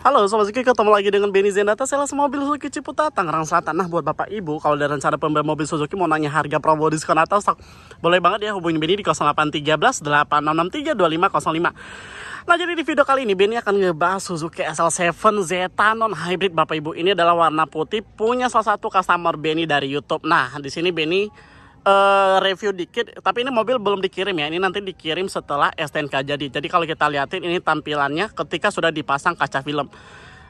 Halo Sobat Suzuki, ketemu lagi dengan Benny Zenata, sales mobil Suzuki Ciputat, Tangerang Selatan. Nah, buat Bapak Ibu, kalau ada rencana pembelian mobil Suzuki mau nanya harga promo diskon atau stok, boleh banget ya hubungin Benny di 0813 8663 2505. Nah, jadi di video kali ini Benny akan ngebahas Suzuki SL7 Zeta non hybrid Bapak Ibu. Ini adalah warna putih, punya salah satu customer Benny dari YouTube. Nah, di sini Benny review dikit, tapi ini mobil belum dikirim ya. Ini nanti dikirim setelah STNK jadi kalau kita liatin ini tampilannya ketika sudah dipasang kaca film.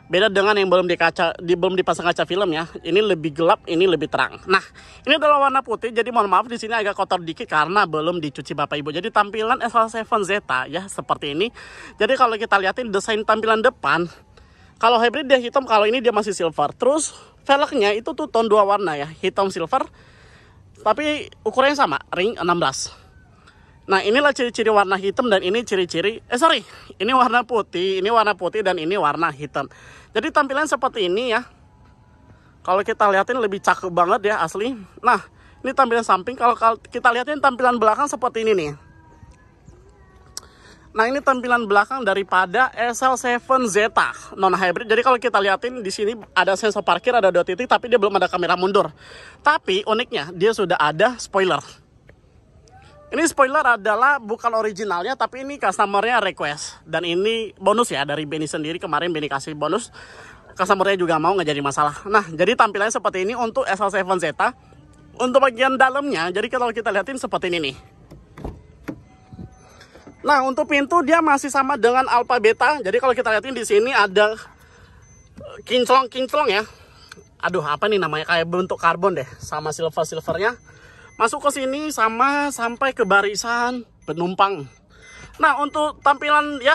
Beda dengan yang belum dipasang kaca film ya. Ini lebih gelap, ini lebih terang. Nah, ini adalah warna putih. Jadi mohon maaf di sini agak kotor dikit karena belum dicuci Bapak Ibu. Jadi tampilan SL7 Zeta ya seperti ini. Jadi kalau kita liatin desain tampilan depan, kalau hybrid dia hitam, kalau ini dia masih silver. Terus velgnya itu tuh tone 2 warna ya, hitam silver. Tapi ukurannya sama, ring 16. Nah, inilah ciri-ciri warna hitam dan ini ciri-ciri ini warna putih, dan ini warna hitam. Jadi tampilan seperti ini ya. Kalau kita lihatin lebih cakep banget ya asli. Nah, ini tampilan samping. Kalau kita lihatin tampilan belakang seperti ini nih. Nah, ini tampilan belakang daripada SL7 Zeta non hybrid. Jadi kalau kita lihatin di sini ada sensor parkir, ada 2 titik, tapi dia belum ada kamera mundur. Tapi uniknya dia sudah ada spoiler. Ini spoiler adalah bukan originalnya, tapi ini customernya request. Dan ini bonus ya dari Benny sendiri, kemarin Benny kasih bonus. Customernya juga mau, nggak jadi masalah. Nah, jadi tampilannya seperti ini untuk SL7 Zeta. Untuk bagian dalamnya, jadi kalau kita lihatin seperti ini nih. Nah, untuk pintu dia masih sama dengan Alfa Beta. Jadi kalau kita lihatin di sini ada kinclong ya. Aduh, apa nih namanya? Kayak bentuk karbon deh, sama silvernya. Masuk ke sini sama sampai ke barisan penumpang. Nah, untuk tampilan ya,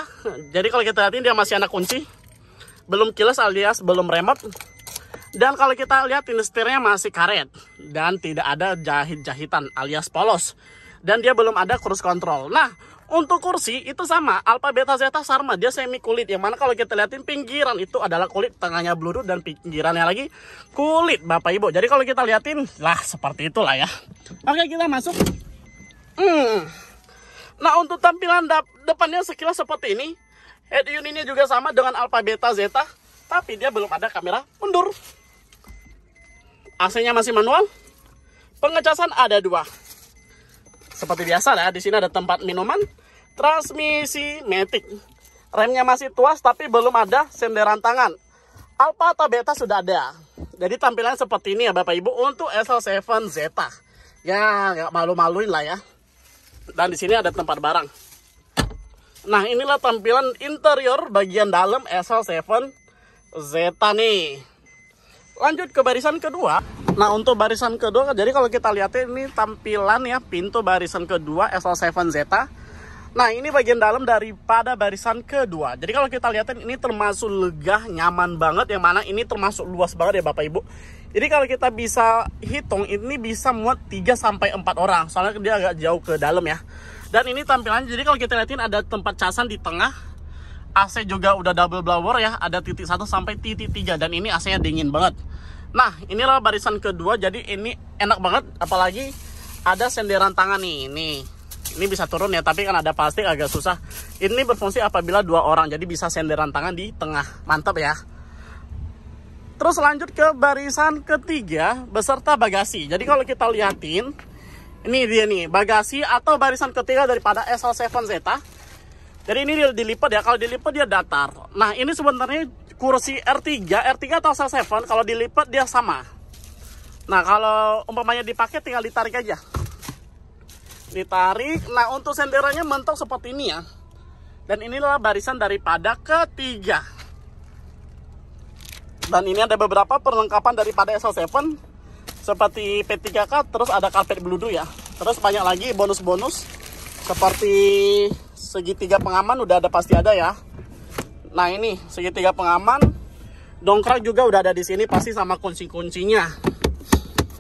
jadi kalau kita lihatin dia masih anak kunci. Belum keyless alias belum remote. Dan kalau kita lihat setirnya masih karet dan tidak ada jahit-jahitan alias polos. Dan dia belum ada cruise control. Nah, untuk kursi itu sama, Alfa Beta Zeta sama, dia semi kulit. Yang mana kalau kita lihatin pinggiran itu adalah kulit, tengahnya bludru dan pinggirannya lagi kulit Bapak Ibu. Jadi kalau kita lihatin, lah seperti itulah ya. Oke, kita masuk. Nah, untuk tampilan depannya sekilas seperti ini. Head unitnya juga sama dengan Alfa Beta Zeta, tapi dia belum ada kamera mundur. AC-nya masih manual. Pengecasan ada 2. Seperti biasa lah, di sini ada tempat minuman. Transmisi matic. Remnya masih tuas tapi belum ada senderan tangan. Alfa atau Beta sudah ada. Jadi tampilan seperti ini ya Bapak Ibu untuk SL7 Zeta. Ya, nggak malu-maluin lah ya. Dan di sini ada tempat barang. Nah, inilah tampilan interior bagian dalam SL7 Zeta nih. Lanjut ke barisan kedua. Nah, untuk barisan kedua, jadi kalau kita lihat ini tampilan ya pintu barisan kedua SL7 Zeta. Nah, ini bagian dalam daripada barisan kedua. Jadi kalau kita lihat ini termasuk lega, nyaman banget. Yang mana ini termasuk luas banget ya Bapak Ibu. Jadi kalau kita bisa hitung, ini bisa muat 3-4 orang. Soalnya dia agak jauh ke dalam ya. Dan ini tampilannya, jadi kalau kita lihatin ada tempat casan di tengah. AC juga udah double blower ya. Ada titik 1 sampai titik 3. Dan ini AC-nya dingin banget. Nah, inilah barisan kedua. Jadi ini enak banget. Apalagi ada senderan tangan nih. Ini bisa turun ya, tapi kan ada plastik agak susah. Ini berfungsi apabila 2 orang, jadi bisa senderan tangan di tengah. Mantap ya. Terus lanjut ke barisan ketiga beserta bagasi. Jadi kalau kita liatin, ini dia nih bagasi atau barisan ketiga daripada SL7 Zeta. Jadi ini dia dilipat ya. Kalau dilipat dia datar. Nah, ini sebenarnya kursi R3 atau SL7 kalau dilipat dia sama. Nah, kalau umpamanya dipakai tinggal ditarik aja. Ditarik. Nah, untuk senderannya mentok seperti ini ya. Dan inilah barisan daripada ketiga. Dan ini ada beberapa perlengkapan daripada SL7 seperti P3K, terus ada karpet bludru ya. Terus banyak lagi bonus-bonus seperti segitiga pengaman udah ada, pasti ada ya. Nah, ini segitiga pengaman. Dongkrak juga udah ada di sini pasti sama kunci-kuncinya.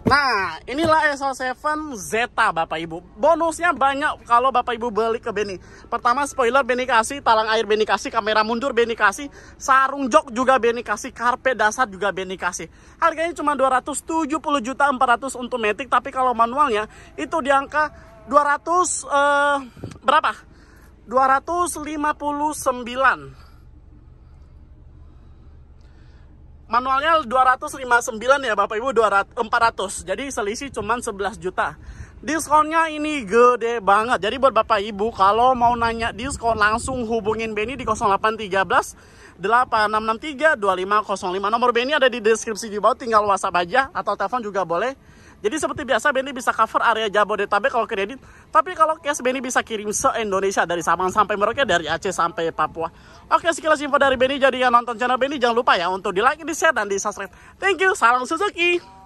Nah, inilah SL7 Zeta Bapak Ibu. Bonusnya banyak kalau Bapak Ibu beli ke Benny. Pertama, spoiler Benny kasih, talang air Benny kasih, kamera mundur Benny kasih, sarung jok juga Benny kasih, karpet dasar juga Benny kasih. Harganya cuma 270.400.000 untuk matic, tapi kalau manualnya itu di angka 200 berapa? 259. Manualnya 259 ya Bapak Ibu, 400. Jadi selisih cuman 11 juta. Diskonnya ini gede banget. Jadi buat Bapak Ibu kalau mau nanya diskon langsung hubungin Benny di 0813 8663 2505. Nomor Benny ada di deskripsi di bawah, tinggal WhatsApp aja atau telepon juga boleh. Jadi seperti biasa Benny bisa cover area Jabodetabek kalau kredit. Tapi kalau cash Benny bisa kirim se-Indonesia dari Sabang sampai Merauke, dari Aceh sampai Papua. Oke, sekilas info dari Benny. Jadi yang nonton channel Benny jangan lupa ya untuk di like, di share, dan di subscribe. Thank you, salam Suzuki.